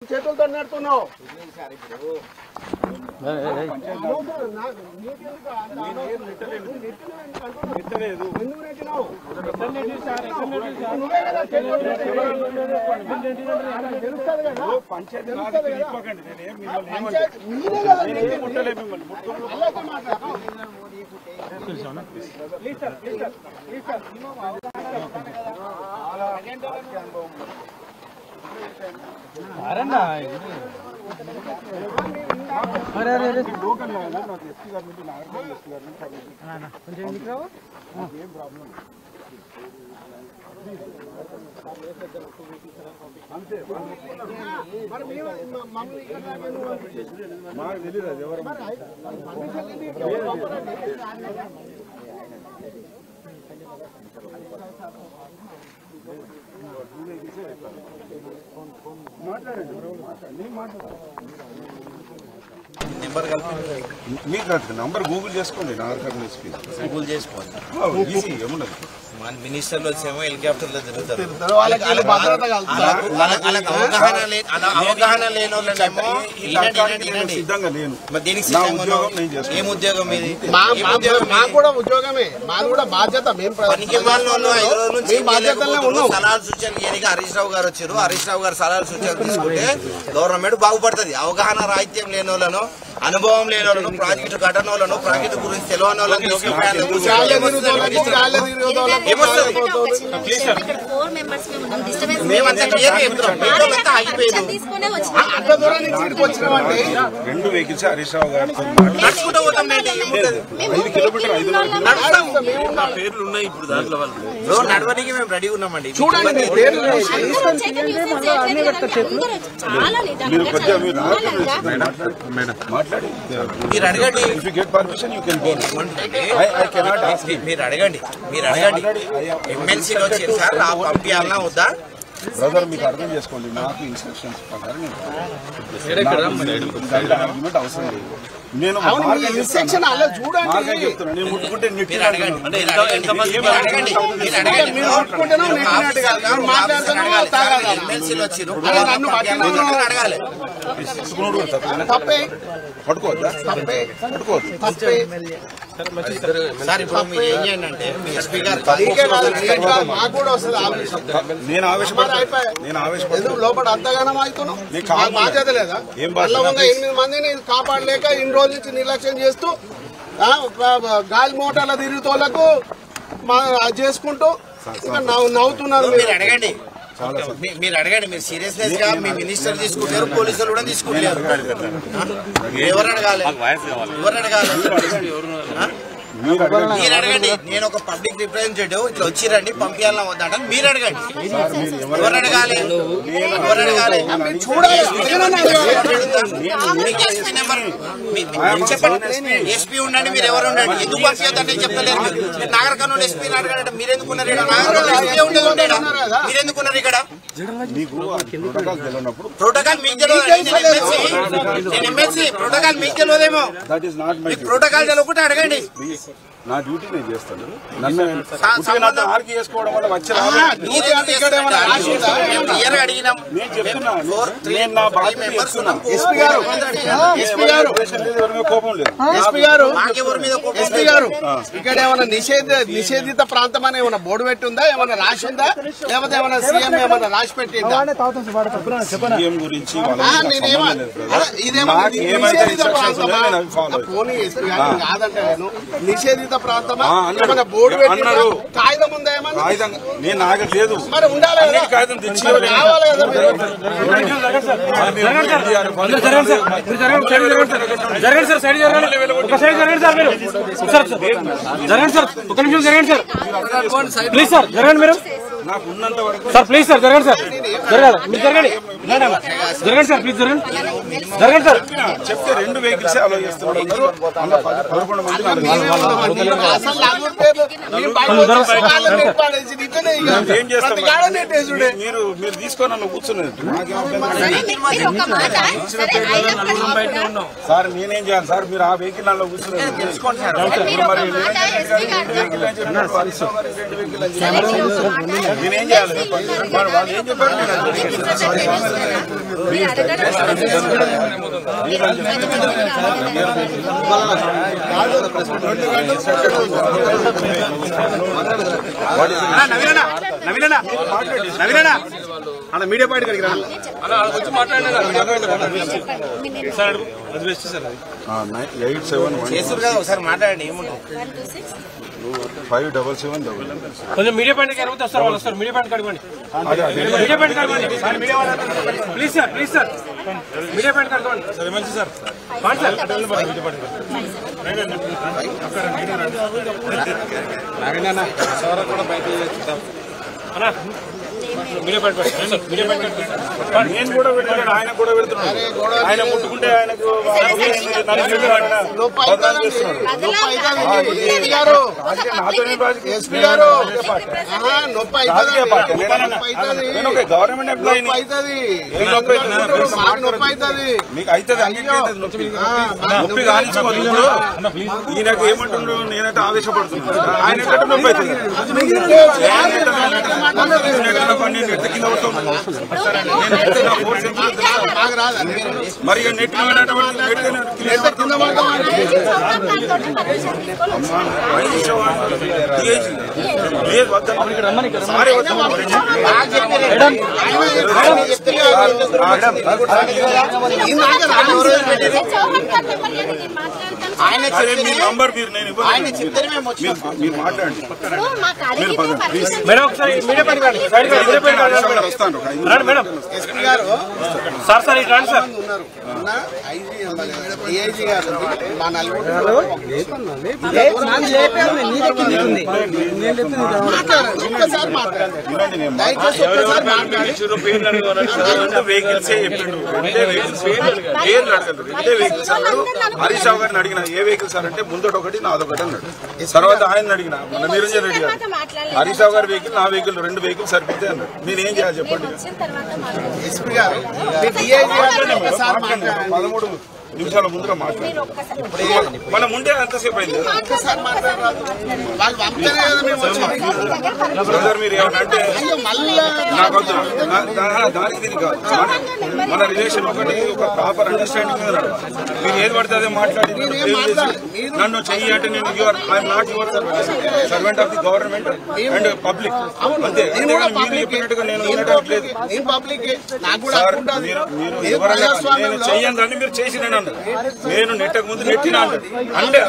చేతులతో నడుతున్నావు number Google చేసుకోండి Google చేసుకోండి మన మినిస్టర్లు వచ్చేమో హెలికాప్టర్లో తిరుగుతారు అవగాహన లేని వాళ్ళేమో సిద్ధంగా లేను ఏం ఉద్యోగం ఇది మాకు కూడా ఉద్యోగమే మాది కూడా బాధ్యత పనికి వాళ్ళు 5 రోజుల నుంచి సలహాలు సూచనలు చేయడానికి హరీష్ రావు గారు వచ్చారు హరీష్ రావు గారు సలహాలు సూచనలు తీసుకుంటే గవర్నమెంట్ బాగుపడుతుంది అవగాహన రాహిత్యం లేని వాళ్ళను అనుభవం లేని వాళ్ళను ప్రాజెక్టు ఘటన వాళ్ళను ప్రాజెక్టు గురించి తెలియని వాళ్ళని రెండు వెహికల్స్ హరీష్ రావు గారు నడుచుకుంటూ పోతాం 5 కిలోమీటర్ పేర్లు ఉన్నాయి ఇప్పుడు దాంట్లో వాళ్ళు నడవడానికి మేము రెడీ ఉన్నామండి చూడండి మీరు అడగండి మీరు అడగండి ఎమ్మెల్సీలో వచ్చారు సార్ పంపించాలన్నా వద్దా బ్రదర్ మీకు అర్థం చేసుకోండి నాకు ఇన్స్ట్రక్షన్స్ ప్రకారం ఆర్గ్యుమెంట్ అవసరం లేదు నేను ముట్టుకుంటే పట్టుకోవద్దా సార్ ఇప్పుడు మీరు ఏం చేయండి అంటే మీ ఎస్పీ గారు నేను ఆవేశపడి లోపల అంతగానం అవుతున్నావు బాధ్యత లేదా 8 మందిని కాపాడలేక ఇన్ని రోజుల నుంచి నిర్లక్ష్యం చేస్తూ గాలి మోటార్ల తిరుగుతోళ్లకు చేసుకుంటూ నవ్వుతున్నారు మీరు అడగండి మీరు సీరియస్నెస్ గా మీ మినిస్టర్ తీసుకుంటారు పోలీసులు కూడా తీసుకుంటారు ఎవరు అడగాలి మీరు అడగండి నేను ఒక పబ్లిక్ రిప్రజెంటేటివ్ ఇట్లా వచ్చిరండి పంపించాలన్నా వద్దంటే మీరు అడగండి ఎవరు అడగాలి చెప్పండి ఎస్పీ ఉండండి మీరు ఎవరు ఉండండి ఎందుకు పంపించద్దంటే చెప్పలేరు మీరు నాగర్ కర్నూలు ఎస్పీని అడగండి మీరు ఎందుకున్నారు ఇక్కడ నాగర్ ఎస్పీ ఉండేది ఉండేడా మీరు ఎందుకున్నారు ఇక్కడ ప్రోటోకాల్ మీకు తెలియదు ఎమ్మెల్సీ ప్రోటోకాల్ మీకు తెలియదేమో ప్రోటోకాల్ తెలియకుండా అడగండి నా డ్యూటీ నేను చేస్తాను నన్ను ఆర్గ్యూ చేసుకోవడం వల్ల వచ్చే కోపం లేదు ఎస్పీ గారు ఇక్కడ ఏమైనా నిషేధిత ప్రాంతం అని ఏమైనా బోర్డు పెట్టి ఉందా ఏమైనా రాసి ఉందా లేకపోతే ఏమైనా సీఎం ఏమైనా రాసి పెట్టిందా సీఎం గురించి పోనీ ఎస్పీ గారు కాదంటే నేను నిషేధిత ప్రాంతమా ఏమైనా బోర్డు పెట్టి కాగితం ఉందా ఏమన్నా నేను ఆగట్లేదు మరి ఉండాలి కాగితం తెచ్చి రావాలి కదా జరగండి సార్ సైడ్ జరగండి ఒక సైడ్ జరగండి సార్ మీరు జరగండి సార్ ఒక నిమిషం జరగండి సార్ ప్లీజ్ సార్ జరగండి మీరు నాకు ఉన్నంత వరకు సార్ ప్లీజ్ సార్ జరగండి సార్ జరగాలి మీరు జరగండి జరగండి సార్ ప్లీజ్ జరగండి జరగండి సార్. చెప్తే 2 వెహికల్స్ అలో చేస్తున్నారు. 11 మంది ఏం చేస్తాం? మీరు తీసుకొని నన్ను కూర్చున్నది సార్. నేనేం చేయాలి సార్? మీరు ఆ వెహికల్ నన్ను కూర్చున్నది నేనేం చేయాలి? వాళ్ళు ఏం చెప్పారు? మీడియా పార్టీ కలిగి ఒకసారి మాట్లాడండి. ఏముంటుంది 577 కొంచెం మీడియా పాయింట్కి అనుమతి వస్తారు. వాళ్ళు వస్తారు. మీడియా పాయింట్ కడగండి. మీడియా పాయింట్ కడగండి please sir. Please sir media point కడగండి సార్. మంచి సార్ సార్ మీడియా పాయింట్ నేను కూడా పెడుతున్నాడు, ఆయన కూడా పెడుతున్నాడు. ఆయన ముట్టుకుంటే ఆయనకు నేను ఒక గవర్నమెంట్ ఎంప్లాయీని. మీకు అవుతుంది నొప్పి కానించుకోదు. ఇప్పుడు ఈయనకు ఏమంటుండ్రు? నేనైతే ఆవేశపడుతున్నాను. ఆయన నొప్పి అవుతుంది. మరి నెట్ మీ నంబర్ మీరు నేను మీరు మాట్లాడండి. మేడం ఒకసారి మీడియా పాయింట్ వస్తాను మేడం. సార్ సార్ ఇటు రండి సార్. మా నలుగురు వెహికల్స్ హరీష్ రావు గారిని అడిగిన ఏ వెహికల్ సార్ అంటే ముందట ఒకటి నాదొకటి అన్నాడు. తర్వాత ఆయన అడిగిన మన నిరంజన్ రెడ్డి గారు హరీష్ రావు గారి వెహికల్ నా వెహికల్ 2 వెహికల్ సరిపోతే అన్నాడు. నేనేం చేయాలి చెప్పండి? 13 నిమిషాల ముందుగా మాట్లాడు. మనం ఉండే అంతసేపు అయింది. బ్రదర్ మీరు ఏమన్నా అంటే నాకు దానికి దీనికి కాదు. మన రిలేషన్ ఒకటి ఒక ప్రాపర్ అండర్స్టాండింగ్ మీద రాదు. మీరు ఏది పడితే అదే మాట్లాడి నన్ను చెయ్యి అంటే నేను I'm not your servant of the government and public అంతే. మీరు చెప్పినట్టుగా నేను వినడానికి లేదు. మీరు ఎవరైనా నేను చెయ్యను దాన్ని మీరు చేసి నేను నెట్టక ముందు నెట్టినా అంటే